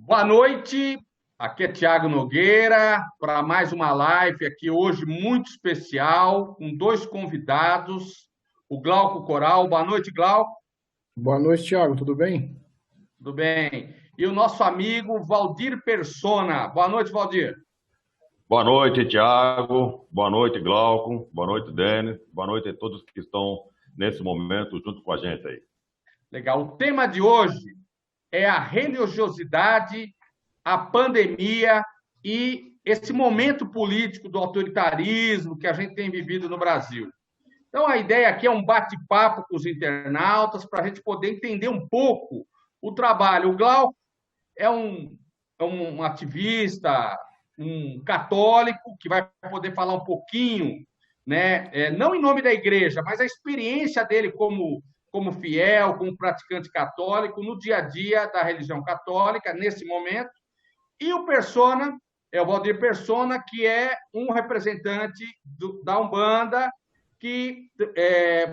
Boa noite, aqui é Tiago Nogueira para mais uma live aqui hoje muito especial, com dois convidados, o Glauco Coral. Boa noite, Glauco. Boa noite, Thiago, tudo bem? Tudo bem? E o nosso amigo Valdir Persona. Boa noite, Valdir. Boa noite, Tiago. Boa noite, Glauco. Boa noite, Denis. Boa noite a todos que estão nesse momento junto com a gente aí. Legal. O tema de hoje é a religiosidade, a pandemia e esse momento político do autoritarismo que a gente tem vivido no Brasil. Então, a ideia aqui é um bate-papo com os internautas para a gente poder entender um pouco o trabalho. O Glauco é um ativista, um católico, que vai poder falar um pouquinho, né? Não em nome da igreja, mas a experiência dele como fiel, como praticante católico, no dia a dia da religião católica, nesse momento. E o Persona, é o Valdir Persona, que é um representante da Umbanda, que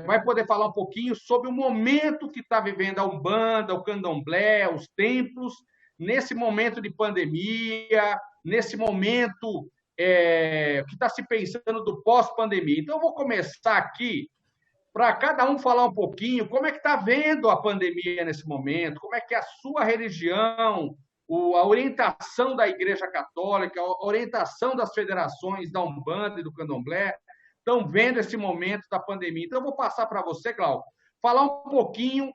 vai poder falar um pouquinho sobre o momento que está vivendo a Umbanda, o Candomblé, os templos, nesse momento de pandemia, nesse momento que está se pensando do pós-pandemia. Então, eu vou começar aqui para cada um falar um pouquinho como é que está vendo a pandemia nesse momento, como é que a sua religião, a orientação da Igreja Católica, a orientação das federações da Umbanda e do Candomblé estão vendo esse momento da pandemia. Então, eu vou passar para você, Glauco, falar um pouquinho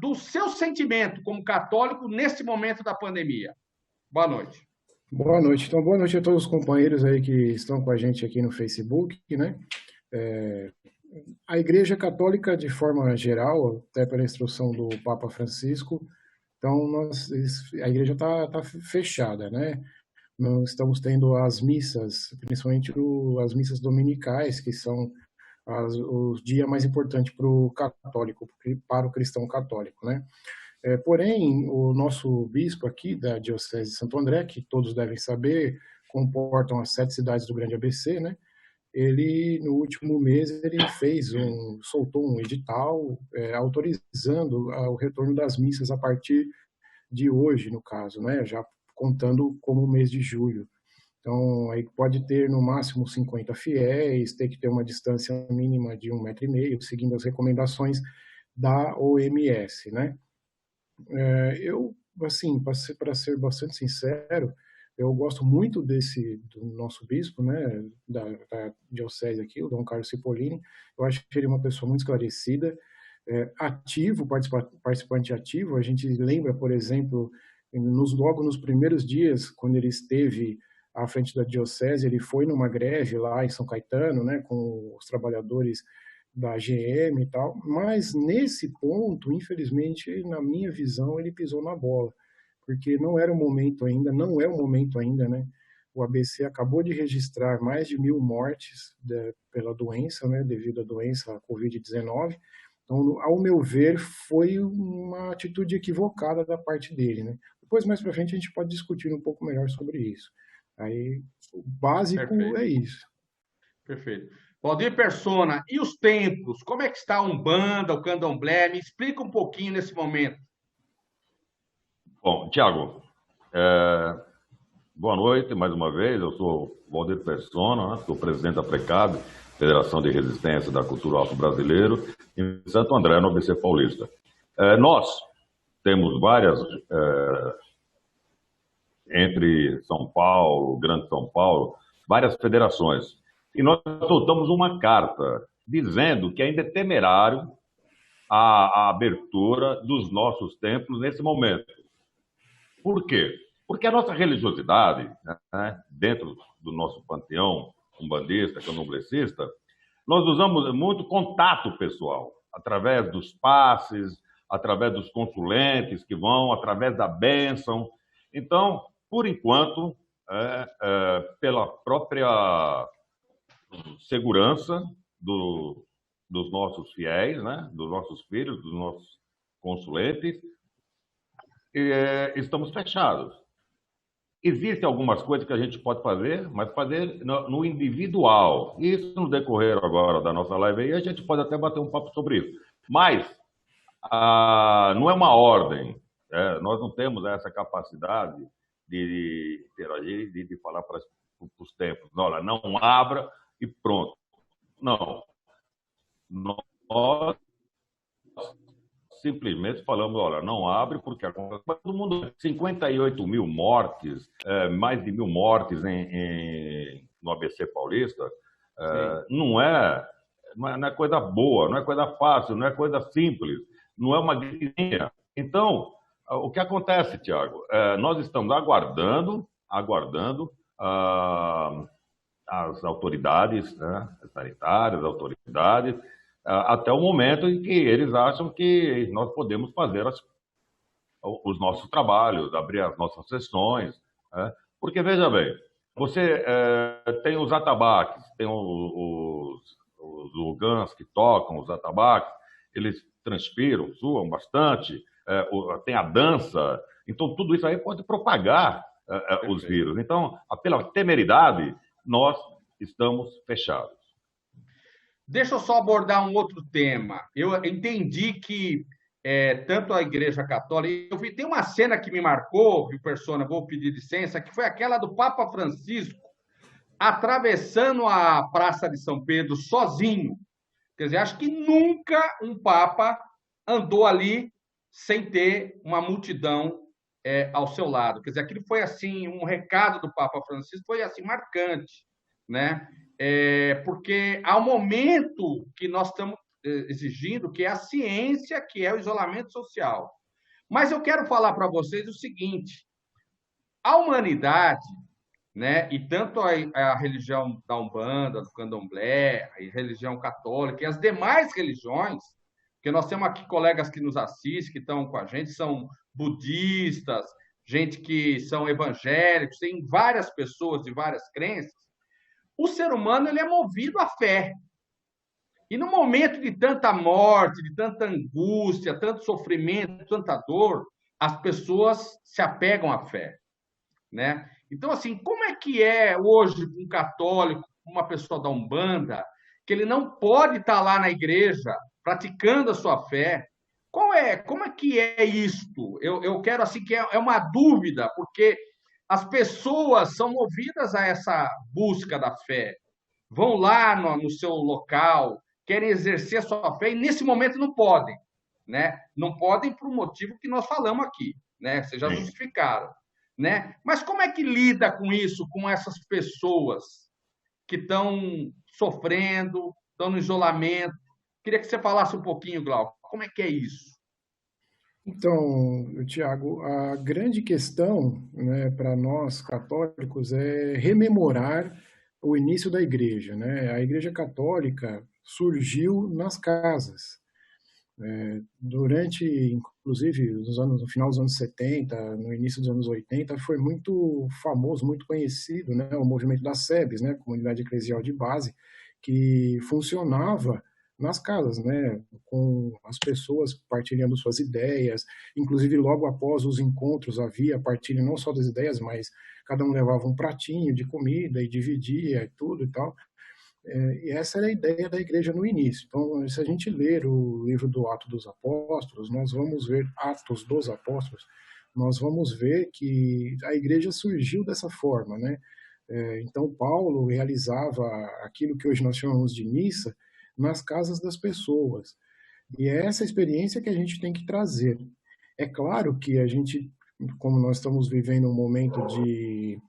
do seu sentimento como católico nesse momento da pandemia. Boa noite. Boa noite. Então, boa noite a todos os companheiros aí que estão com a gente aqui no Facebook, né? A Igreja Católica, de forma geral, até pela instrução do Papa Francisco, então a Igreja está fechada, né? Nós estamos tendo as missas, principalmente as missas dominicais, que são o dia mais importante para o católico, para o cristão católico, né? Porém, o nosso bispo aqui da Diocese de Santo André, que todos devem saber, comportam as 7 cidades do Grande ABC, né? Ele, no último mês, ele soltou um edital autorizando o retorno das missas a partir de hoje, no caso, né? Já contando como o mês de julho. Então, aí pode ter no máximo 50 fiéis, ter que ter uma distância mínima de 1,5 m, seguindo as recomendações da OMS, né? Eu, assim, para ser bastante sincero, eu gosto muito do nosso bispo, né, da diocese aqui, o Dom Carlos Cipollini. Eu acho que ele é uma pessoa muito esclarecida, ativo, participante ativo. A gente lembra, por exemplo, logo nos primeiros dias, quando ele esteve à frente da diocese, ele foi numa greve lá em São Caetano, né, com os trabalhadores da GM e tal, mas nesse ponto, infelizmente, na minha visão, ele pisou na bola, porque não era o momento ainda, não é o momento ainda, né? O ABC acabou de registrar mais de 1.000 mortes pela doença, né, devido à doença à Covid-19. Então, ao meu ver, foi uma atitude equivocada da parte dele, né? Depois, mais para frente, a gente pode discutir um pouco melhor sobre isso. Aí, o básico Perfeito. é isso. Perfeito. Valdir Persona, e os templos? Como é que está a Umbanda, o Candomblé? Me explica um pouquinho nesse momento. Bom, Tiago, boa noite mais uma vez. Eu sou Valdir Persona, né? Sou presidente da FRECAB, Federação de Resistência da Cultura Afro-Brasileiro, em Santo André, no ABC Paulista. Nós temos várias, entre São Paulo, Grande São Paulo, várias federações. E nós soltamos uma carta dizendo que ainda é temerário a abertura dos nossos templos nesse momento. Por quê? Porque a nossa religiosidade, né, dentro do nosso panteão umbandista, candomblecista, nós usamos muito contato pessoal, através dos passes, através dos consulentes que vão, através da bênção. Então, por enquanto, pela própria segurança dos nossos fiéis, né, dos nossos filhos, dos nossos consulentes, estamos fechados. Existem algumas coisas que a gente pode fazer, mas fazer no individual. Isso no decorrer agora da nossa live aí, a gente pode até bater um papo sobre isso. Mas não é uma ordem Nós não temos essa capacidade de interagir, de falar para os templos, olha, não abra e pronto. Não. Nós simplesmente falamos, olha, não abre porque todo mundo, 58 mil mortes, mais de 1.000 mortes no ABC Paulista, não é coisa boa, não é coisa fácil, não é coisa simples, não é uma gripezinha. Então, o que acontece, Tiago? Nós estamos aguardando as autoridades, né, sanitárias, autoridades, até o momento em que eles acham que nós podemos fazer os nossos trabalhos, abrir as nossas sessões. Né? Porque, veja bem, você tem os atabaques, tem os ugãs que tocam, os atabaques, eles transpiram, suam bastante, tem a dança, então tudo isso aí pode propagar os vírus. Então, pela temeridade, nós estamos fechados. Deixa eu só abordar um outro tema. Eu entendi que tanto a Igreja Católica... Tem uma cena que me marcou, viu, Persona, vou pedir licença, que foi aquela do Papa Francisco atravessando a Praça de São Pedro sozinho. Quer dizer, acho que nunca um Papa andou ali sem ter uma multidão ao seu lado. Quer dizer, aquilo foi assim, um recado do Papa Francisco foi assim marcante, né? Porque há um momento que nós estamos exigindo, que é a ciência, que é o isolamento social. Mas eu quero falar para vocês o seguinte: a humanidade, né, e tanto a religião da Umbanda, do Candomblé, a religião católica e as demais religiões, porque nós temos aqui colegas que nos assistem, que estão com a gente, são budistas, gente que são evangélicos, tem várias pessoas de várias crenças. O ser humano ele é movido à fé. E no momento de tanta morte, de tanta angústia, tanto sofrimento, tanta dor, as pessoas se apegam à fé, né? Então, assim, como é que é hoje um católico, uma pessoa da Umbanda, que ele não pode estar lá na igreja praticando a sua fé? Como é que é isto? Eu quero, assim, que é uma dúvida, porque as pessoas são movidas a essa busca da fé. Vão lá no seu local, querem exercer a sua fé e, nesse momento, não podem, né? Não podem por um motivo que nós falamos aqui, né? Vocês já justificaram, né? Mas como é que lida com isso, com essas pessoas que estão sofrendo, estão no isolamento? Queria que você falasse um pouquinho, Glauco, como é que é isso? Então, Tiago, a grande questão, né, para nós católicos é rememorar o início da igreja, né? A Igreja Católica surgiu nas casas. Durante, inclusive, no final dos anos 70, no início dos anos 80, foi muito famoso, muito conhecido, né, o movimento das SEBs, né, Comunidade Eclesial de Base, que funcionava nas casas, né, com as pessoas partilhando suas ideias, inclusive logo após os encontros havia partilha não só das ideias, mas cada um levava um pratinho de comida e dividia e tudo e tal. E essa era a ideia da igreja no início. Então, se a gente ler o livro do Atos dos Apóstolos, nós vamos ver Atos dos Apóstolos, nós vamos ver que a igreja surgiu dessa forma, né? Então, Paulo realizava aquilo que hoje nós chamamos de missa nas casas das pessoas. E é essa experiência que a gente tem que trazer. É claro que a gente, como nós estamos vivendo um momento de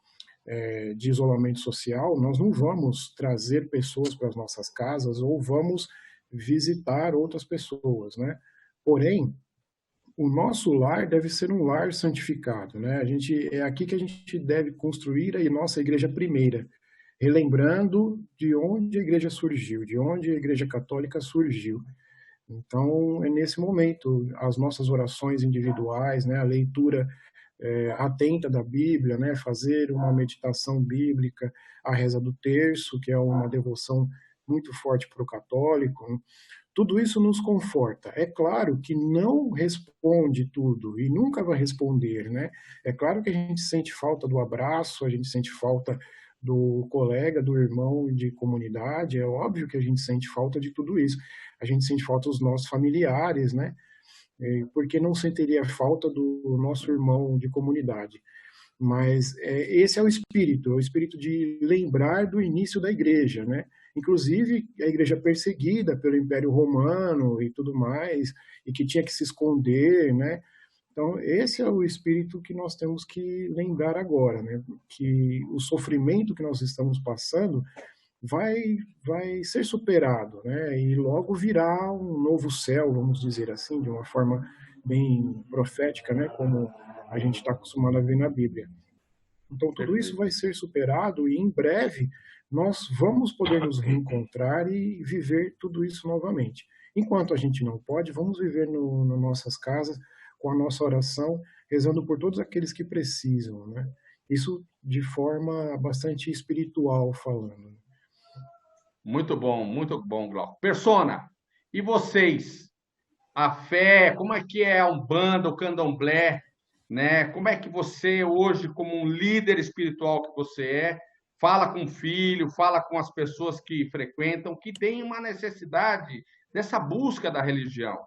isolamento social, nós não vamos trazer pessoas para as nossas casas ou vamos visitar outras pessoas, né? Porém, o nosso lar deve ser um lar santificado, né? É aqui que a gente deve construir a nossa igreja primeira, relembrando de onde a igreja surgiu, de onde a igreja católica surgiu. Então, é nesse momento, as nossas orações individuais, né, a leitura atenta da Bíblia, né, fazer uma meditação bíblica, a reza do terço, que é uma devoção muito forte para o católico, né? Tudo isso nos conforta. É claro que não responde tudo e nunca vai responder, né? É claro que a gente sente falta do abraço, a gente sente falta do colega, do irmão de comunidade, é óbvio que a gente sente falta de tudo isso. A gente sente falta dos nossos familiares, né? porque não sentiria falta do nosso irmão de comunidade. Mas esse é o espírito de lembrar do início da igreja, né? Inclusive a igreja perseguida pelo Império Romano e tudo mais, e que tinha que se esconder, né? Então esse é o espírito que nós temos que lembrar agora, né? Que o sofrimento que nós estamos passando vai ser superado, né? E logo virá um novo céu, vamos dizer assim, de uma forma bem profética, né? Como a gente está acostumado a ver na Bíblia. Então, tudo isso vai ser superado e, em breve, nós vamos poder nos reencontrar e viver tudo isso novamente. Enquanto a gente não pode, vamos viver nas nossas casas, com a nossa oração, rezando por todos aqueles que precisam, né? Isso de forma bastante espiritual falando. Muito bom, Glauco. Persona, e vocês? A fé, como é que é a Umbanda, o Candomblé, né? Como é que você hoje, como um líder espiritual que você fala com o filho, fala com as pessoas que frequentam, que têm uma necessidade dessa busca da religião?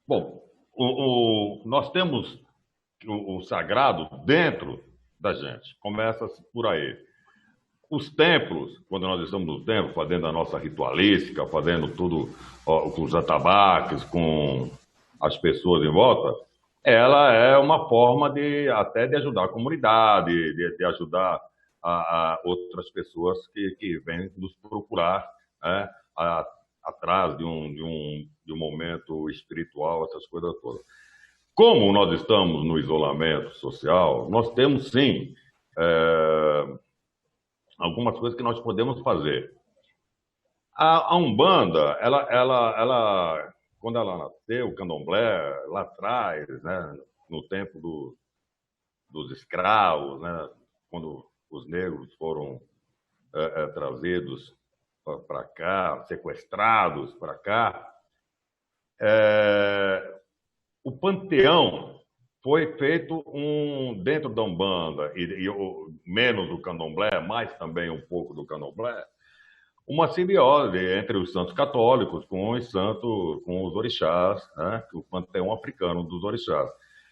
Bom, nós temos o sagrado dentro da gente. Começa por aí. Os templos, quando nós estamos nos templos, fazendo a nossa ritualística, fazendo tudo com os atabaques, com as pessoas em volta, ela é uma forma até de ajudar a comunidade, de ajudar a outras pessoas que vêm nos procurar, né, atrás de um momento espiritual, essas coisas todas. Como nós estamos no isolamento social, nós temos sim algumas coisas que nós podemos fazer. A Umbanda, ela, quando ela nasceu, o Candomblé, lá atrás, né, no tempo dos escravos, né, quando os negros foram trazidos para cá, sequestrados para cá, o panteão foi feito dentro da Umbanda, e menos do Candomblé, mas também um pouco do Candomblé, uma simbiose entre os santos católicos com os orixás, né? O panteão africano dos orixás.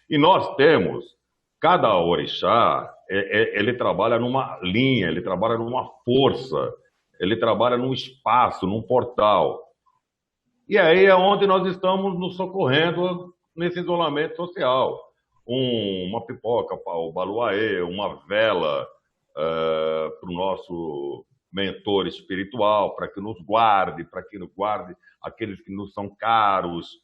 E nós temos, cada orixá, ele trabalha numa linha, ele trabalha numa força, ele trabalha num espaço, num portal. E aí é onde nós estamos nos socorrendo nesse isolamento social. Uma pipoca para o Baluaê, uma vela para o nosso mentor espiritual, para que nos guarde, para que nos guarde aqueles que nos são caros,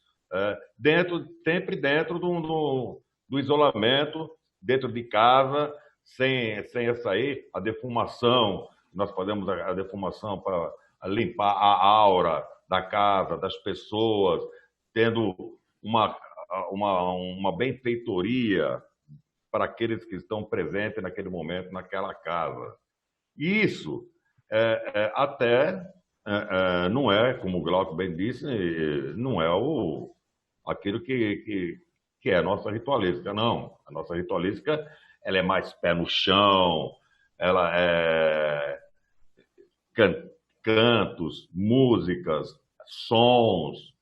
sempre dentro do isolamento, dentro de casa, sem essa aí, a defumação. Nós fazemos a defumação para limpar a aura da casa, das pessoas, tendo uma benfeitoria para aqueles que estão presentes naquele momento, naquela casa. Isso até não é, como o Glauco bem disse, não é aquilo que é a nossa ritualística, não. A nossa ritualística ela é mais pé no chão, ela é cantos, músicas, sons.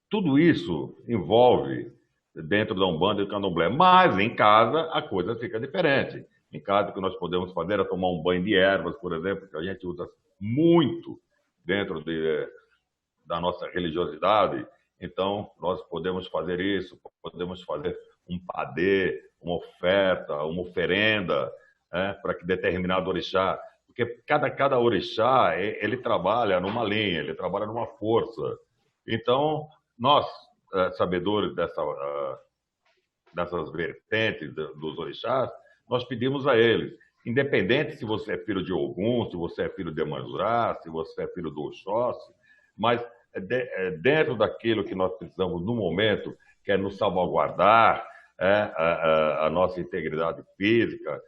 Tudo isso envolve dentro da Umbanda e do Candomblé. Mas em casa a coisa fica diferente. Em casa o que nós podemos fazer é tomar um banho de ervas, por exemplo, que a gente usa muito dentro da nossa religiosidade. Então nós podemos fazer isso, podemos fazer um padê, uma oferta, uma oferenda, para que determinado orixá, porque cada orixá ele trabalha numa linha, ele trabalha numa força. Então nós, sabedores dessas vertentes dos orixás, nós pedimos a eles, independente se você é filho de Ogum, se você é filho de Emanjá, se você é filho do Oxóssi, mas dentro daquilo que nós precisamos no momento, que é nos salvaguardar a nossa integridade física,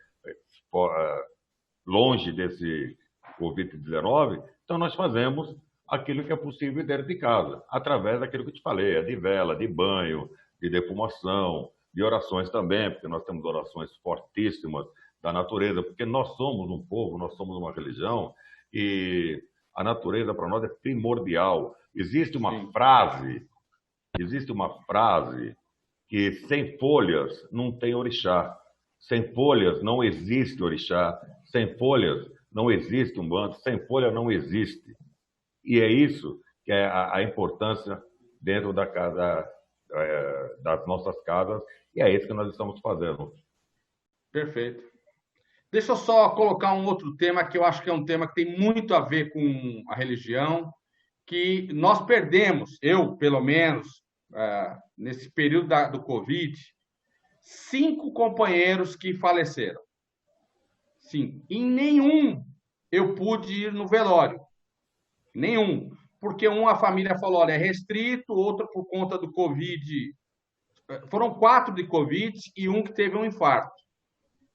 longe desse Covid-19, então nós fazemos aquilo que é possível dentro de casa, através daquilo que eu te falei, de vela, de banho, de defumação, de orações também, porque nós temos orações fortíssimas da natureza, porque nós somos um povo, nós somos uma religião, e a natureza para nós é primordial. Existe uma frase existe uma frase que sem folhas não tem orixá, sem folhas não existe orixá, sem folhas não existe umbanda, sem folha não existe. E é isso que é a importância dentro da casa, das nossas casas, e é isso que nós estamos fazendo. Perfeito. Deixa eu só colocar um outro tema que eu acho que é um tema que tem muito a ver com a religião, que nós perdemos, eu, pelo menos, nesse período do Covid, 5 companheiros que faleceram. Sim. Em nenhum eu pude ir no velório. Nenhum. Porque a família falou, olha, é restrito, outra por conta do Covid. Foram 4 de Covid e um que teve um infarto.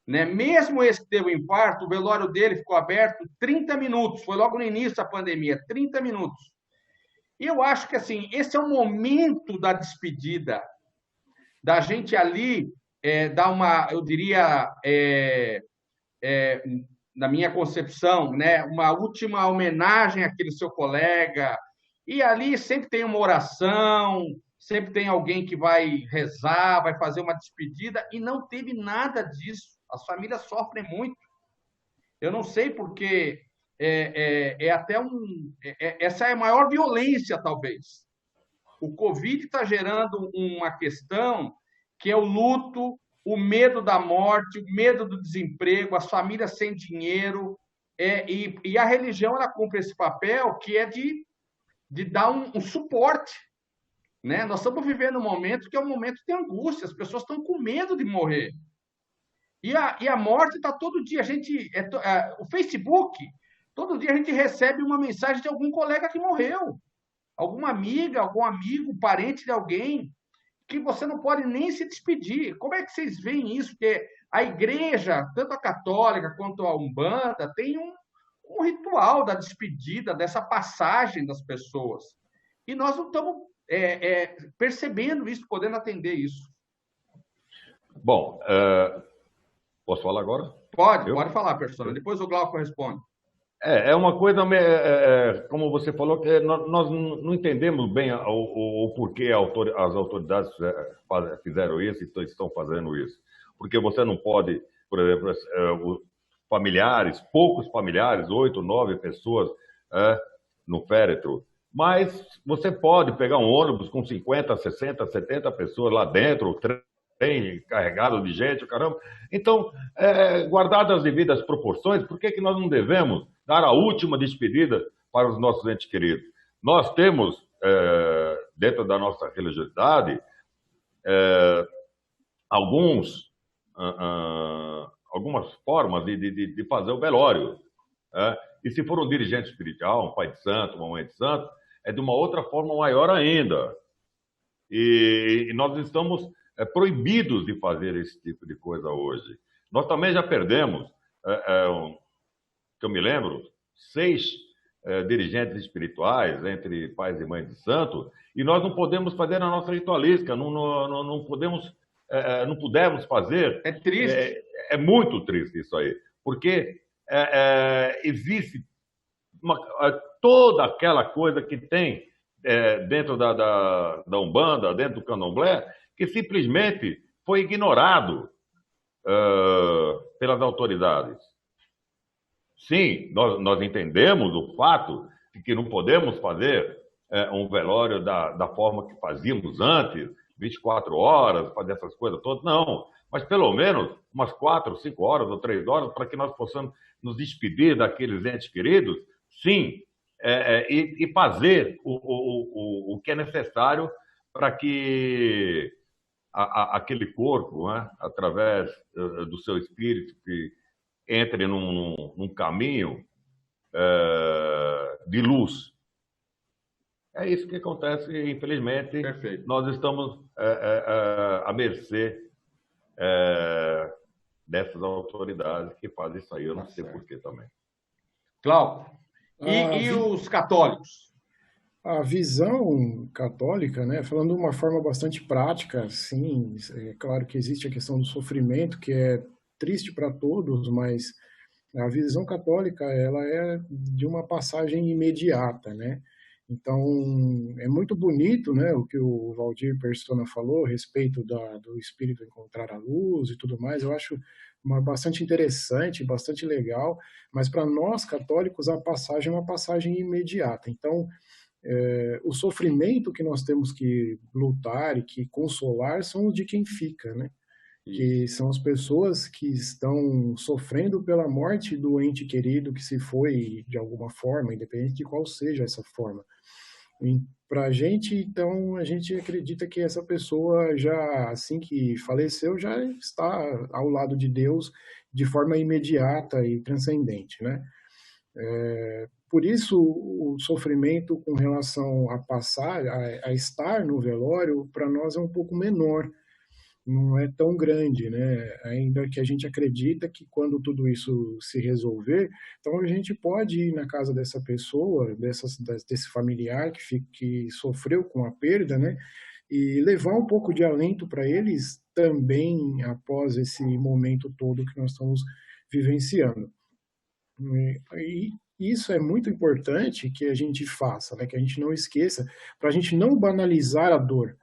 Né? Mesmo esse que teve um infarto, o velório dele ficou aberto 30 minutos. Foi logo no início da pandemia, 30 minutos. E eu acho que assim, esse é o momento da despedida, da gente ali dar uma, eu diria, na minha concepção, né, uma última homenagem àquele seu colega. E ali sempre tem uma oração, sempre tem alguém que vai rezar, vai fazer uma despedida, e não teve nada disso. As famílias sofrem muito. Eu não sei porque essa é a maior violência, talvez. O Covid está gerando uma questão que é o luto, o medo da morte, o medo do desemprego, as famílias sem dinheiro, e a religião ela cumpre esse papel que é de dar um suporte. Né? Nós estamos vivendo um momento que é um momento de angústia, as pessoas estão com medo de morrer. E a morte está todo dia. O Facebook, todo dia a gente recebe uma mensagem de algum colega que morreu, alguma amiga, algum amigo, parente de alguém, que você não pode nem se despedir. Como é que vocês veem isso? Porque a igreja, tanto a católica quanto a Umbanda, tem um ritual da despedida, dessa passagem das pessoas. E nós não estamos percebendo isso, podendo atender isso. Bom, posso falar agora? Pode falar, persona. Depois o Glauco responde. É uma coisa, como você falou, que nós não entendemos bem o porquê as autoridades fizeram isso e estão fazendo isso. Porque você não pode, por exemplo, familiares, poucos familiares, 8, 9 pessoas no féretro, mas você pode pegar um ônibus com 50, 60, 70 pessoas lá dentro, trem carregado de gente, caramba. Então, guardadas as devidas proporções, por que nós não devemos dar a última despedida para os nossos entes queridos? Nós temos, dentro da nossa religiosidade, algumas formas de fazer o velório. E se for um dirigente espiritual, um pai de santo, uma mãe de santo, é de uma outra forma maior ainda. E nós estamos proibidos de fazer esse tipo de coisa hoje. Nós também já perdemos, que eu me lembro, 6 dirigentes espirituais, entre pais e mães de santo, e nós não podemos fazer a nossa ritualística, não pudemos fazer. É triste. É muito triste isso aí, porque existe toda aquela coisa que tem dentro da Umbanda, dentro do Candomblé, que simplesmente foi ignorado pelas autoridades. Sim, nós entendemos o fato de que não podemos fazer um velório da forma que fazíamos antes, 24 horas, fazer essas coisas todas, não. Mas pelo menos umas 4, 5 horas ou 3 horas para que nós possamos nos despedir daqueles entes queridos, sim, e fazer o que é necessário para que aquele corpo, né, através do seu espírito, que entre num caminho de luz. É isso que acontece, infelizmente. Perfeito. Nós estamos à mercê dessas autoridades que fazem isso aí. Eu não sei porquê também. Glauco, e os católicos? A visão católica, né, falando de uma forma bastante prática, sim, é claro que existe a questão do sofrimento, que é triste para todos, mas a visão católica ela é de uma passagem imediata, né? Então, é muito bonito, né, o que o Valdir Persona falou a respeito do espírito encontrar a luz e tudo mais. Eu acho bastante interessante, bastante legal, mas para nós católicos a passagem é uma passagem imediata. Então, o sofrimento que nós temos que lutar e que consolar são os de quem fica, né? Que são as pessoas que estão sofrendo pela morte do ente querido que se foi de alguma forma, independente de qual seja essa forma. Para a gente, então, a gente acredita que essa pessoa já, assim que faleceu, já está ao lado de Deus de forma imediata e transcendente, né? Por isso, o sofrimento com relação a passar, a estar no velório, para nós é um pouco menor, não é tão grande, né? Ainda que a gente acredita que quando tudo isso se resolver, então a gente pode ir na casa dessa pessoa, desse familiar que sofreu com a perda, né? E levar um pouco de alento para eles também após esse momento todo que nós estamos vivenciando. E isso é muito importante que a gente faça, né? Que a gente não esqueça, para a gente não banalizar a dor.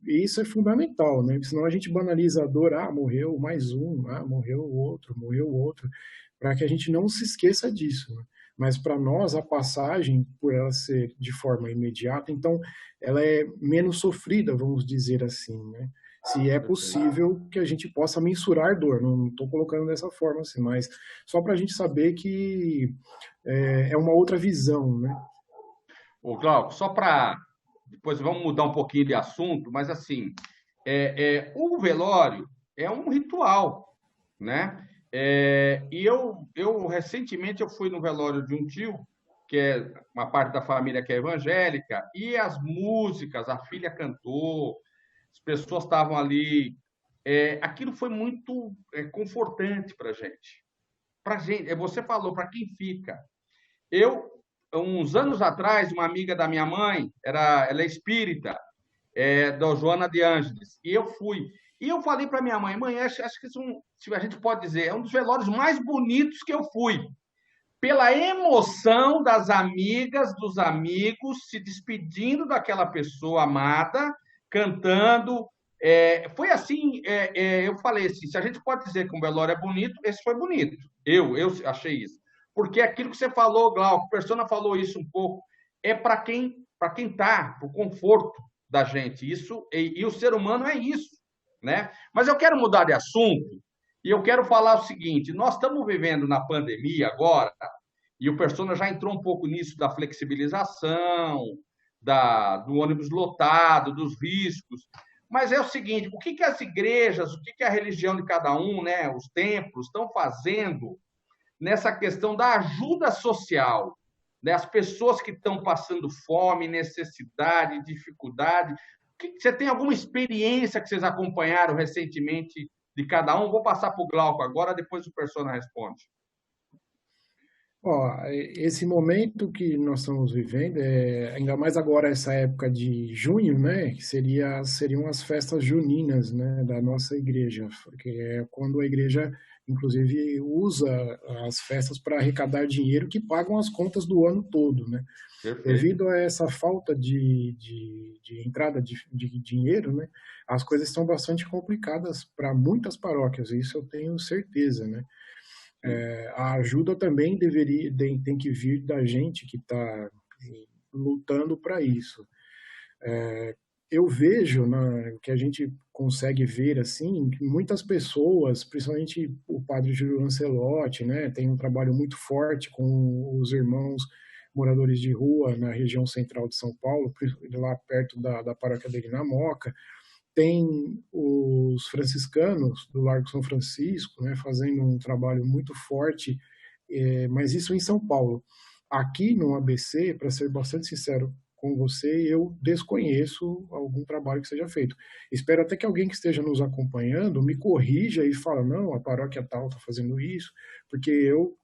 Isso é fundamental, né? Porque senão a gente banaliza a dor, morreu mais um, morreu o outro, para que a gente não se esqueça disso, né? Mas para nós, a passagem, por ela ser de forma imediata, então ela é menos sofrida, vamos dizer assim, né? Se é possível que a gente possa mensurar dor, não estou colocando dessa forma assim, mas só para a gente saber que é uma outra visão, né? Ô, Glauco, só para... Depois vamos mudar um pouquinho de assunto, mas assim, o velório é um ritual, né? E eu recentemente eu fui no velório de um tio, que é uma parte da família que é evangélica, e as músicas, a filha cantou, as pessoas estavam ali. Aquilo foi muito confortante para a gente. Para gente, você falou, para quem fica. Eu, uns anos atrás, uma amiga da minha mãe, ela é espírita, da Joana de Ângeles, e eu fui. E eu falei para minha mãe, acho que se a gente pode dizer, é um dos velórios mais bonitos que eu fui. Pela emoção das amigas, dos amigos, se despedindo daquela pessoa amada, cantando. Foi assim, eu falei assim, se a gente pode dizer que um velório é bonito, esse foi bonito. Eu achei isso. Porque aquilo que você falou, Glauco, a Persona falou isso um pouco, é para quem está, para o conforto da gente. Isso, e o ser humano é isso, né? Mas eu quero mudar de assunto e eu quero falar o seguinte: nós estamos vivendo na pandemia agora, e o Persona já entrou um pouco nisso da flexibilização, do ônibus lotado, dos riscos. Mas é o seguinte: o que as igrejas, o que a religião de cada um, né, os templos, estão fazendo nessa questão da ajuda social, né? As pessoas que estão passando fome, necessidade, dificuldade. Você tem alguma experiência que vocês acompanharam recentemente de cada um? Vou passar para o Glauco agora, depois o Persona responde. Esse momento que nós estamos vivendo, ainda mais agora essa época de junho, né, que seriam as festas juninas, né, da nossa igreja, que é quando a igreja, inclusive, usa as festas para arrecadar dinheiro que pagam as contas do ano todo, né? Perfeito. Devido a essa falta de entrada de dinheiro, né, as coisas estão bastante complicadas para muitas paróquias, isso eu tenho certeza, né? A ajuda também tem que vir da gente que está lutando para isso. Eu vejo, né, que a gente consegue ver assim, que muitas pessoas, principalmente o padre Júlio Lancelotti, né, tem um trabalho muito forte com os irmãos moradores de rua na região central de São Paulo, lá perto da paróquia dele na Moca. Tem os franciscanos do Largo São Francisco, né, fazendo um trabalho muito forte, mas isso em São Paulo. Aqui no ABC, para ser bastante sincero com você, eu desconheço algum trabalho que seja feito. Espero até que alguém que esteja nos acompanhando me corrija e fale, não, a paróquia tal está fazendo isso, porque eu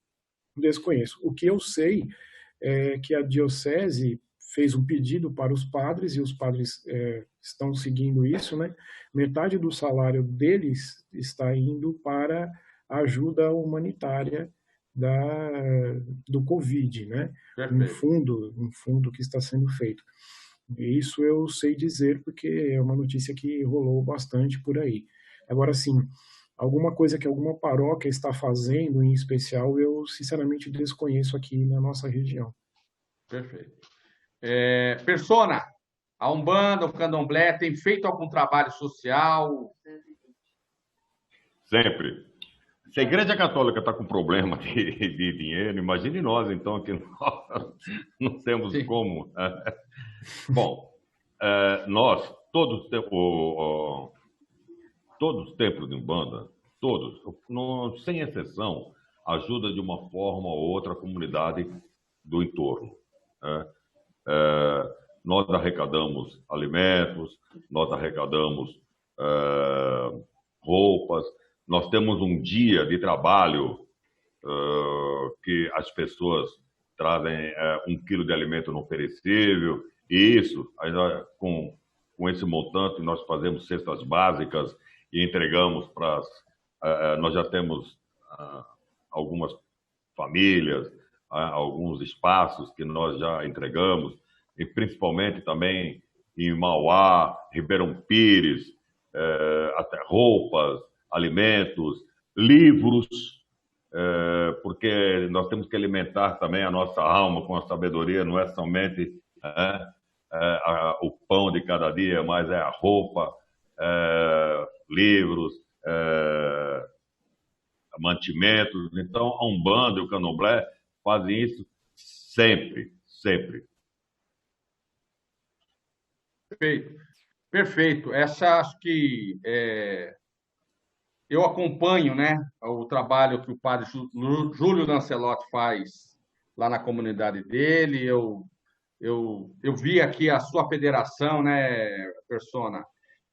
desconheço. O que eu sei é que a diocese fez um pedido para os padres, e os padres estão seguindo isso, né? Metade do salário deles está indo para ajuda humanitária do Covid, né? Perfeito. Um fundo que está sendo feito. E isso eu sei dizer porque é uma notícia que rolou bastante por aí. Agora, sim, alguma coisa que alguma paróquia está fazendo em especial, eu sinceramente desconheço aqui na nossa região. Perfeito. Persona, a Umbanda, o Candomblé, tem feito algum trabalho social? Sempre. Se a Igreja Católica está com problema de dinheiro, imagine nós, então, que nós não temos Sim. como. Bom, nós, todos os templos de Umbanda, todos, sem exceção, ajuda de uma forma ou outra a comunidade do entorno. Né? Nós arrecadamos alimentos, nós arrecadamos roupas, nós temos um dia de trabalho que as pessoas trazem 1 quilo de alimento não perecível, e isso, aí com esse montante, nós fazemos cestas básicas e entregamos para nós já temos algumas famílias, alguns espaços que nós já entregamos, e principalmente também em Mauá, Ribeirão Pires, até roupas, alimentos, livros, porque nós temos que alimentar também a nossa alma com a sabedoria, não é somente o pão de cada dia, mas é a roupa, livros, mantimentos. Então, a Umbanda e o Candomblé fazem isso sempre, sempre. Perfeito. Perfeito. Essa acho que eu acompanho, né, o trabalho que o padre Júlio Lancelotti faz lá na comunidade dele. Eu vi aqui a sua federação, né, Persona,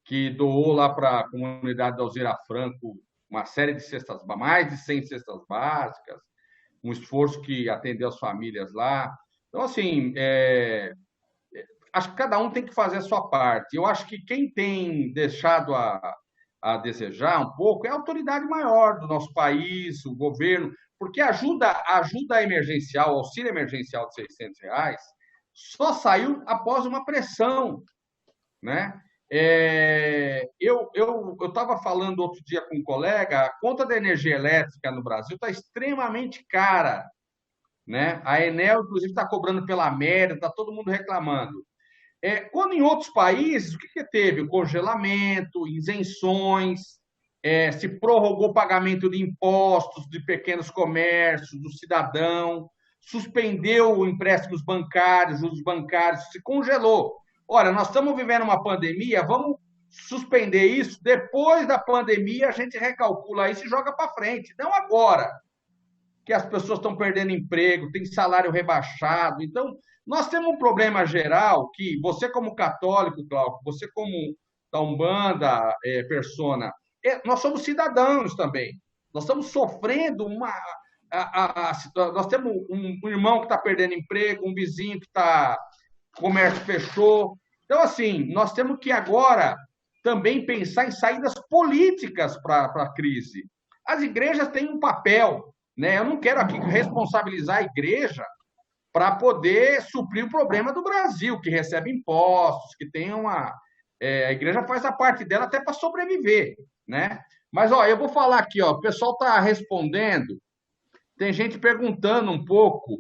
que doou lá para a comunidade da Alzira Franco uma série de cestas, mais de 100 cestas básicas, um esforço que atendeu as famílias lá. Então, assim, acho que cada um tem que fazer a sua parte. Eu acho que quem tem deixado a desejar um pouco é a autoridade maior do nosso país, o governo, porque ajuda emergencial, o auxílio emergencial de R$ 600, só saiu após uma pressão, né? Eu estava falando outro dia com um colega, a conta da energia elétrica no Brasil está extremamente cara, né? A Enel, inclusive, está cobrando pela média, está todo mundo reclamando. Quando em outros países, o que teve? O congelamento, isenções, se prorrogou o pagamento de impostos de pequenos comércios, do cidadão, suspendeu empréstimos bancários, juros bancários, se congelou. Olha, nós estamos vivendo uma pandemia, vamos suspender isso, depois da pandemia a gente recalcula isso e joga para frente, não agora, que as pessoas estão perdendo emprego, tem salário rebaixado. Então, nós temos um problema geral que você, como católico, Glauco, você, como da Umbanda, Persona, nós somos cidadãos também. Nós estamos sofrendo uma. Nós temos um irmão que está perdendo emprego, um vizinho que está. O comércio fechou. Então, assim, nós temos que agora também pensar em saídas políticas para a crise. As igrejas têm um papel, né? Eu não quero aqui responsabilizar a igreja para poder suprir o problema do Brasil, que recebe impostos, que tem uma. A igreja faz a parte dela até para sobreviver, né? Mas, ó, eu vou falar aqui, ó, o pessoal está respondendo, tem gente perguntando um pouco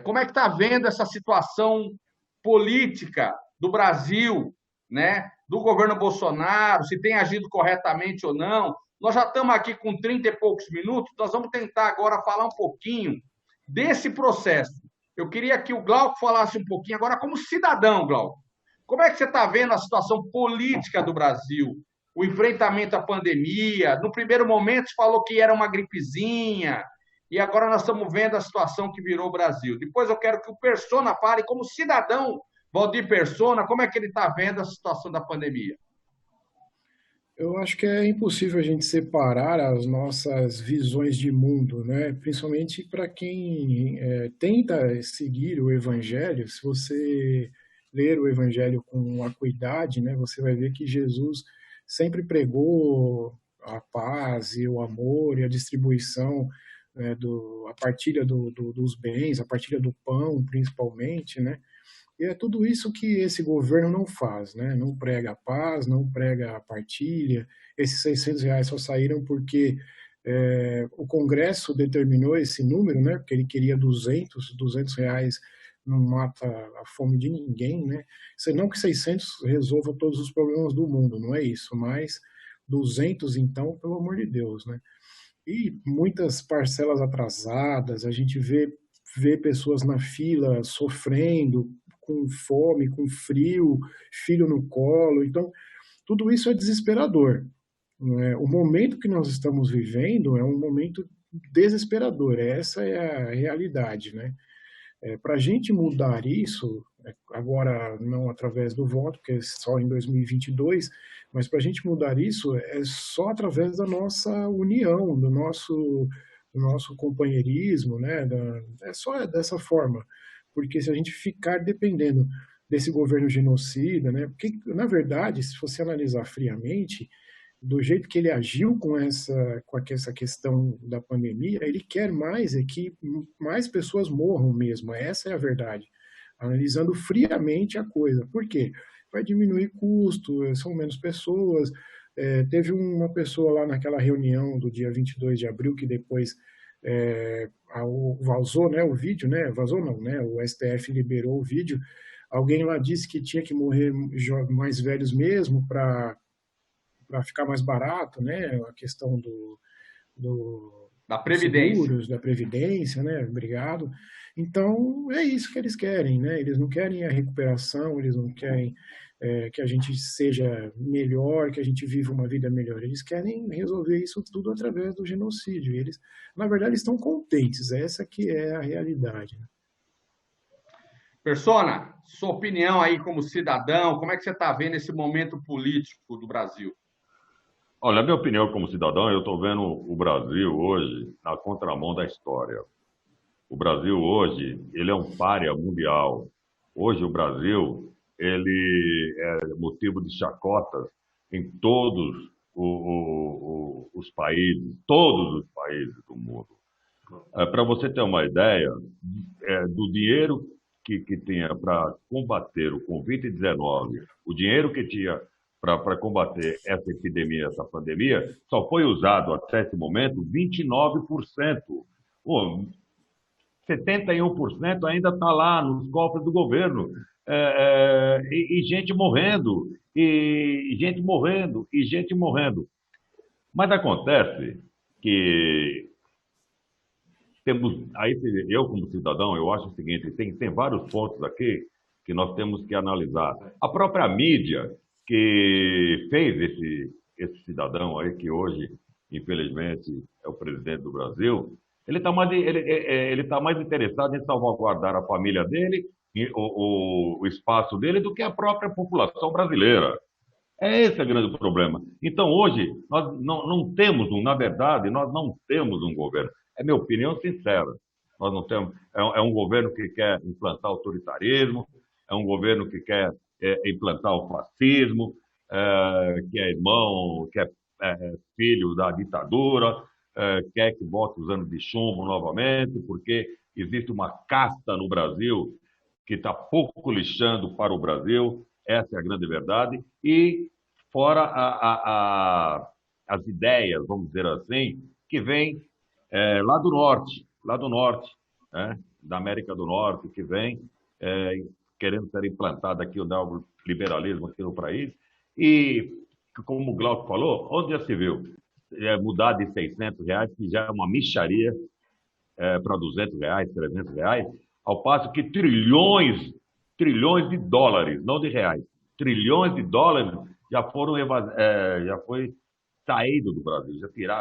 como é que está vendo essa situação política do Brasil, né? Do governo Bolsonaro, se tem agido corretamente ou não. Nós já estamos aqui com 30 e poucos minutos, nós vamos tentar agora falar um pouquinho desse processo. Eu queria que o Glauco falasse um pouquinho agora como cidadão, Glauco. Como é que você está vendo a situação política do Brasil? O enfrentamento à pandemia? No primeiro momento, se falou que era uma gripezinha, e agora nós estamos vendo a situação que virou o Brasil. Depois eu quero que o Persona fale como cidadão, Valdir Persona, como é que ele está vendo a situação da pandemia. Eu acho que é impossível a gente separar as nossas visões de mundo, né? Principalmente para quem tenta seguir o Evangelho. Se você ler o Evangelho com acuidade, né, você vai ver que Jesus sempre pregou a paz e o amor e a distribuição, a partilha dos bens, a partilha do pão, principalmente, né? E é tudo isso que esse governo não faz, né? Não prega a paz, não prega a partilha. Esses R$ 600 só saíram porque o Congresso determinou esse número, né? Porque ele queria R$ 200 não mata a fome de ninguém, né? Senão que 600 resolva todos os problemas do mundo, não é isso, mas 200 então, pelo amor de Deus, né? E muitas parcelas atrasadas, a gente vê pessoas na fila sofrendo, com fome, com frio, filho no colo. Então, tudo isso é desesperador. Não é? O momento que nós estamos vivendo é um momento desesperador. Essa é a realidade, né? Para a gente mudar isso, agora não através do voto, que é só em 2022, mas para a gente mudar isso é só através da nossa união, do nosso companheirismo, né? É só dessa forma, porque se a gente ficar dependendo desse governo genocida, né? Porque, na verdade, se você analisar friamente, do jeito que ele agiu com essa questão da pandemia, ele quer mais que mais pessoas morram mesmo. Essa é a verdade. Analisando friamente a coisa. Por quê? Vai diminuir custo, são menos pessoas. Teve uma pessoa lá naquela reunião do dia 22 de abril que depois vazou, né, o vídeo, né? Vazou não, né? O STF liberou o vídeo. Alguém lá disse que tinha que morrer mais velhos mesmo para ficar mais barato, né? A questão Da dos Previdência. seguros, da previdência, né? Obrigado. Então é isso que eles querem, né? Eles não querem a recuperação, eles não querem que a gente seja melhor, que a gente viva uma vida melhor. Eles querem resolver isso tudo através do genocídio. E eles, na verdade, estão contentes. Essa que é a realidade. Persona, sua opinião aí como cidadão, como é que você está vendo esse momento político do Brasil? Olha, a minha opinião como cidadão, eu estou vendo o Brasil hoje na contramão da história. O Brasil hoje, ele é um pária mundial. Hoje o Brasil, ele é motivo de chacotas em todos os países do mundo. Para você ter uma ideia, do dinheiro que tinha para combater o Covid-19, o dinheiro que tinha para combater essa epidemia, essa pandemia, só foi usado até esse momento 29%. Pô, 71% ainda está lá nos cofres do governo. E gente morrendo, e gente morrendo, e gente morrendo. Mas acontece que aí eu como cidadão, eu acho o seguinte, tem vários pontos aqui que nós temos que analisar. A própria mídia que fez esse cidadão aí, que hoje, infelizmente, é o presidente do Brasil, ele está mais interessado em salvaguardar a família dele, o espaço dele, do que a própria população brasileira. É esse o grande problema. Então, hoje, nós não temos, na verdade, nós não temos um governo. É minha opinião sincera. Nós não temos. É um governo que quer implantar autoritarismo, é um governo que quer implantar o fascismo, que é irmão, que é filho da ditadura, quer que vote os anos de chumbo novamente, porque existe uma casta no Brasil que está pouco lixando para o Brasil. Essa é a grande verdade. E fora as ideias, vamos dizer assim, que vêm lá do norte, né, da América do Norte, que vem querendo ser implantado aqui o neoliberalismo aqui no país. E, como o Glauco falou, onde já se viu mudar de R$ 600, que já é uma mixaria, para R$ 200, R$ 300, ao passo que trilhões de dólares, não de reais, trilhões de dólares já foi saído do Brasil,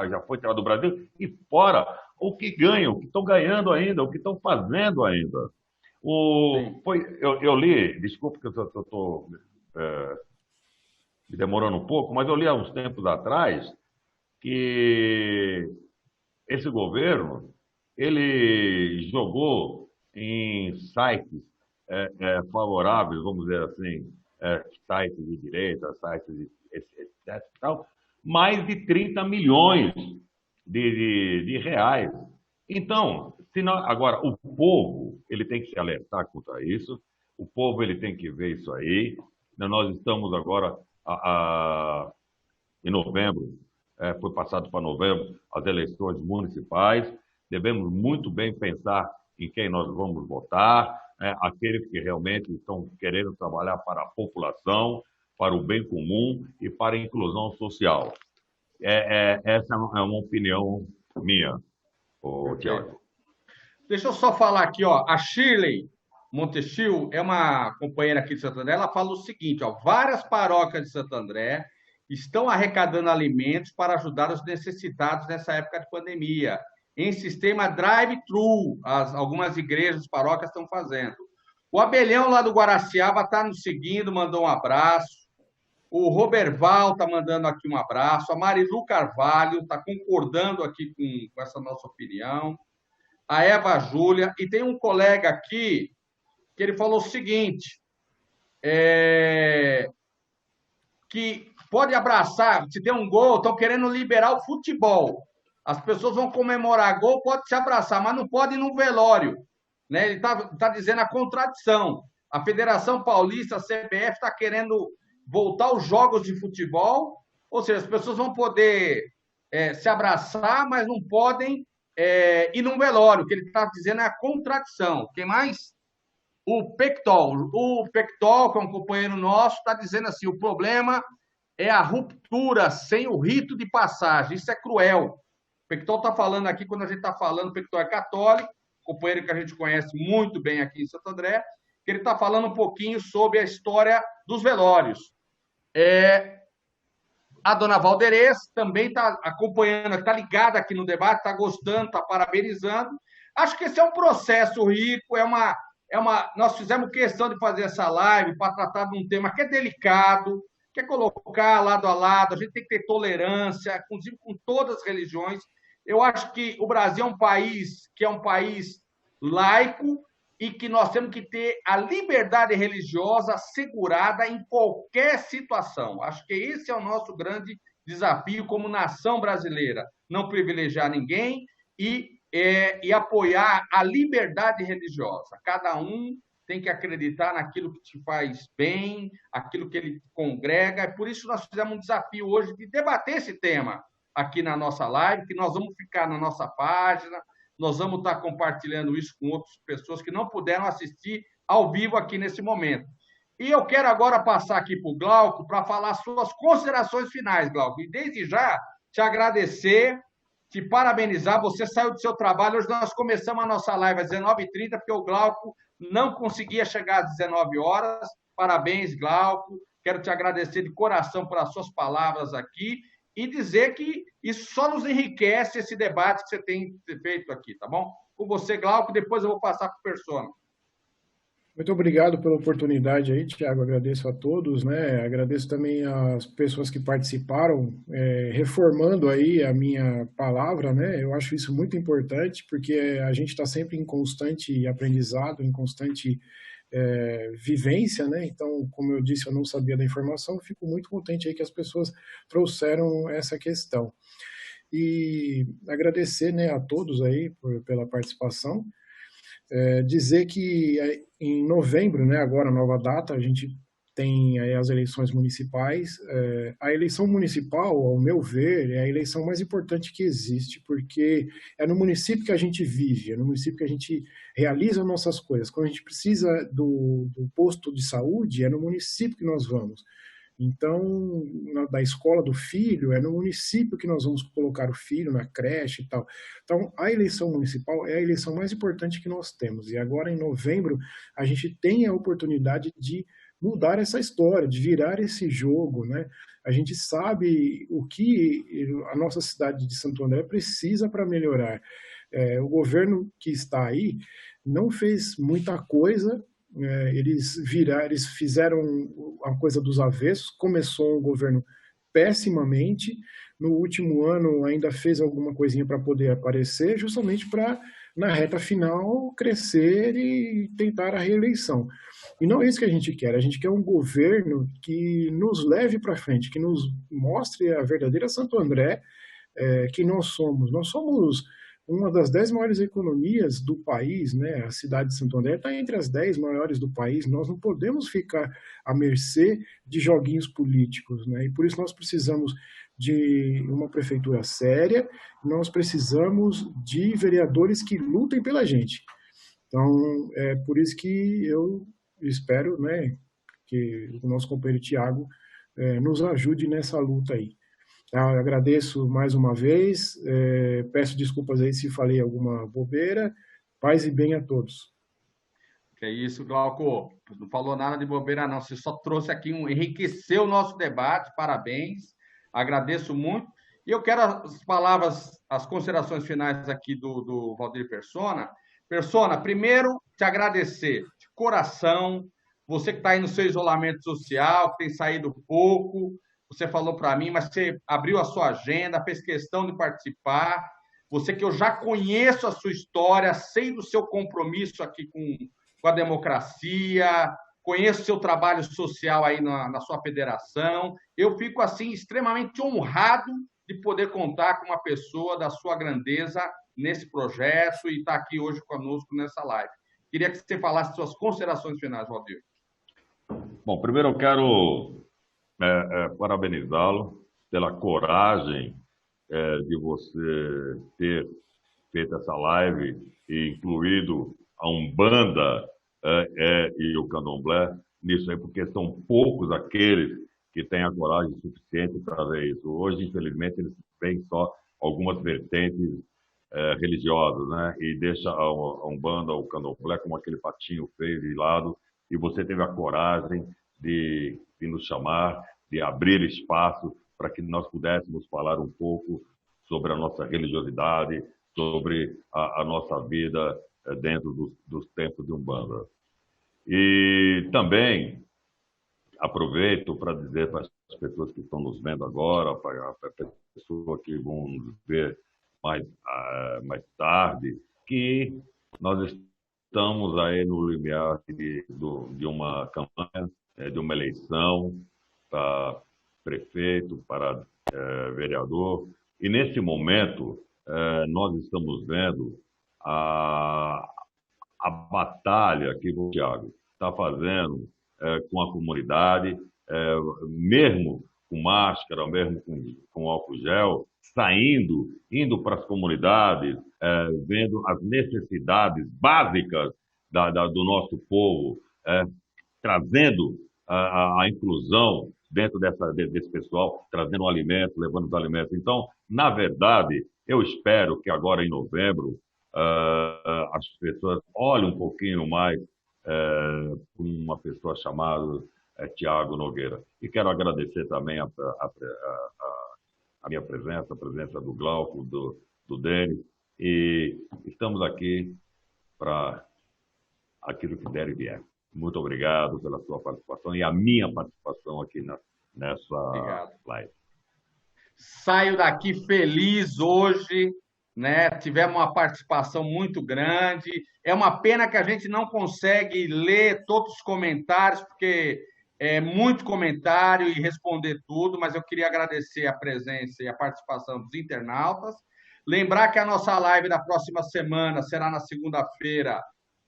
já foi tirado do Brasil, e fora o que ganham, o que estão ganhando ainda, o que estão fazendo ainda. Eu li, desculpa que eu estou me demorando um pouco, mas eu li há uns tempos atrás que esse governo ele jogou em sites favoráveis, vamos dizer assim, sites de direita, sites de etc. Tal, mais de 30 milhões de reais. Então, agora, o povo ele tem que se alertar contra isso, o povo ele tem que ver isso aí. Nós estamos agora, em novembro, foi passado para novembro as eleições municipais, devemos muito bem pensar em quem nós vamos votar, aqueles que realmente estão querendo trabalhar para a população, para o bem comum e para a inclusão social. Essa é uma opinião minha, Tiago. Deixa eu só falar aqui, ó, a Shirley Montechil é uma companheira aqui de Santo André, ela fala o seguinte, ó, várias paróquias de Santo André estão arrecadando alimentos para ajudar os necessitados nessa época de pandemia, em sistema drive-thru, algumas igrejas, paróquias estão fazendo. O Abelhão lá do Guaraciaba está nos seguindo, mandou um abraço. O Roberval está mandando aqui um abraço. A Marilu Carvalho está concordando aqui com essa nossa opinião. A Eva Júlia. E tem um colega aqui que ele falou o seguinte, que pode abraçar, se der um gol, estão querendo liberar o futebol. As pessoas vão comemorar gol, pode se abraçar, mas não pode ir no velório. Né? Ele está dizendo a contradição. A Federação Paulista, a CBF, está querendo voltar os jogos de futebol, ou seja, as pessoas vão poder se abraçar, mas não podem ir num velório. O que ele está dizendo é a contradição. Quem mais? O Pectol. O Pectol, que é um companheiro nosso, está dizendo assim, o problema é a ruptura sem o rito de passagem. Isso é cruel. O Pectol está falando aqui, quando a gente está falando, o Pectol é católico, companheiro que a gente conhece muito bem aqui em Santo André, que ele está falando um pouquinho sobre a história dos velórios. A dona Valderez também está acompanhando, está ligada aqui no debate, está gostando, está parabenizando. Acho que esse é um processo rico, nós fizemos questão de fazer essa live para tratar de um tema que é delicado, que é colocar lado a lado, a gente tem que ter tolerância, inclusive com todas as religiões. Eu acho que o Brasil é um país que é um país laico e que nós temos que ter a liberdade religiosa assegurada em qualquer situação. Acho que esse é o nosso grande desafio como nação brasileira, não privilegiar ninguém e apoiar a liberdade religiosa. Cada um tem que acreditar naquilo que te faz bem, aquilo que ele congrega. É por isso nós fizemos um desafio hoje de debater esse tema aqui na nossa live, que nós vamos ficar na nossa página, nós vamos estar compartilhando isso com outras pessoas que não puderam assistir ao vivo aqui nesse momento. E eu quero agora passar aqui para o Glauco para falar suas considerações finais, Glauco. E desde já te agradecer, te parabenizar, você saiu do seu trabalho, hoje nós começamos a nossa live às 19h30, porque o Glauco não conseguia chegar às 19 horas. Parabéns, Glauco, quero te agradecer de coração pelas suas palavras aqui e dizer que isso só nos enriquece esse debate que você tem feito aqui, tá bom? Com você, Glauco, depois eu vou passar para o Persona. Muito obrigado pela oportunidade aí, Tiago, agradeço a todos, né? Agradeço também às pessoas que participaram, reformando aí a minha palavra, né? Eu acho isso muito importante, porque a gente está sempre em constante aprendizado, em constante vivência, né? Então, como eu disse, eu não sabia da informação, fico muito contente aí que as pessoas trouxeram essa questão. E agradecer, né, a todos aí pela participação. Dizer que em novembro, né, agora nova data, a gente tem aí as eleições municipais. A eleição municipal, ao meu ver, é a eleição mais importante que existe, porque é no município que a gente vive, é no município que a gente realiza nossas coisas. Quando a gente precisa do posto de saúde, é no município que nós vamos. Então, da escola do filho, é no município que nós vamos colocar o filho, na creche e tal. Então, a eleição municipal é a eleição mais importante que nós temos. E agora, em novembro, a gente tem a oportunidade de mudar essa história, de virar esse jogo, né? A gente sabe o que a nossa cidade de Santo André precisa para melhorar. O governo que está aí não fez muita coisa. Eles fizeram a coisa dos avessos, começou um governo pessimamente, no último ano ainda fez alguma coisinha para poder aparecer, justamente para na reta final, crescer e tentar a reeleição. E não é isso que a gente quer um governo que nos leve para frente, que nos mostre a verdadeira Santo André, que nós somos. Nós somos uma das 10 maiores economias do país, né? A cidade de Santo André está entre as 10 maiores do país. Nós não podemos ficar à mercê de joguinhos políticos, né? E por isso nós precisamos de uma prefeitura séria, nós precisamos de vereadores que lutem pela gente. Então, é por isso que eu espero, né, que o nosso companheiro Tiago nos ajude nessa luta aí. Tá? Agradeço mais uma vez, peço desculpas aí se falei alguma bobeira, paz e bem a todos. Que é isso, Glauco. Não falou nada de bobeira, não. Você só trouxe aqui enriqueceu o nosso debate. Parabéns. Agradeço muito. E eu quero as palavras, as considerações finais aqui do Valdir Persona. Persona, primeiro, te agradecer de coração. Você que está aí no seu isolamento social, que tem saído pouco, você falou para mim, mas você abriu a sua agenda, fez questão de participar. Você que eu já conheço a sua história, sei do seu compromisso aqui com a democracia, conheço o seu trabalho social aí na sua federação. Eu fico, assim, extremamente honrado de poder contar com uma pessoa da sua grandeza nesse projeto e estar aqui hoje conosco nessa live. Queria que você falasse suas considerações finais, Valdir. Bom, primeiro eu quero parabenizá-lo pela coragem de você ter feito essa live e incluído a Umbanda e o Candomblé nisso aí, porque são poucos aqueles que têm a coragem suficiente para ver isso. Hoje, infelizmente, eles veem só algumas vertentes religiosas, né? E deixa a Umbanda, o Candomblé, como aquele patinho feio de lado, e você teve a coragem de nos chamar, de abrir espaço para que nós pudéssemos falar um pouco sobre a nossa religiosidade, sobre a nossa vida dentro dos templos de Umbanda. E também aproveito para dizer para as pessoas que estão nos vendo agora, para as pessoas que vão nos ver mais tarde, que nós estamos aí no limiar de uma campanha, de uma eleição para prefeito, para vereador. E nesse momento, nós estamos vendo a batalha que o Thiago está fazendo com a comunidade, mesmo com máscara, mesmo com álcool gel, indo para as comunidades, vendo as necessidades básicas do nosso povo, trazendo a inclusão dentro desse pessoal, trazendo o alimento, levando os alimentos. Então, na verdade, eu espero que agora em novembro as pessoas olhem um pouquinho mais para uma pessoa chamada Tiago Nogueira. E quero agradecer também a minha presença, a presença do Glauco, do Denis, e estamos aqui para aquilo que der e vier. Muito obrigado pela sua participação e a minha participação aqui nessa live. Saio daqui feliz hoje, né? Tivemos uma participação muito grande. É uma pena que a gente não consegue ler todos os comentários, porque é muito comentário e responder tudo, mas eu queria agradecer a presença e a participação dos internautas. Lembrar que a nossa live da próxima semana será na segunda-feira,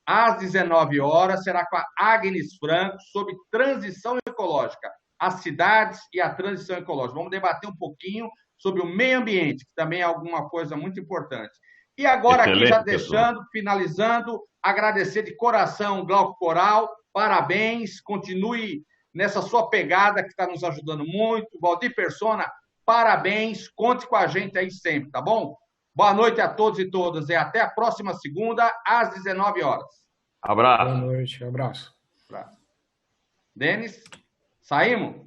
às 19 horas, será com a Agnes Franco, sobre transição ecológica, as cidades e a transição ecológica. Vamos debater um pouquinho sobre o meio ambiente, que também é alguma coisa muito importante. E agora, excelente, aqui já deixando, finalizando, agradecer de coração, Glauco Coral, parabéns, continue nessa sua pegada que está nos ajudando muito. Valdir Persona, parabéns, conte com a gente aí sempre, tá bom? Boa noite a todos e todas e até a próxima segunda, às 19 horas. Abraço. Boa noite, abraço. Denis, saímos?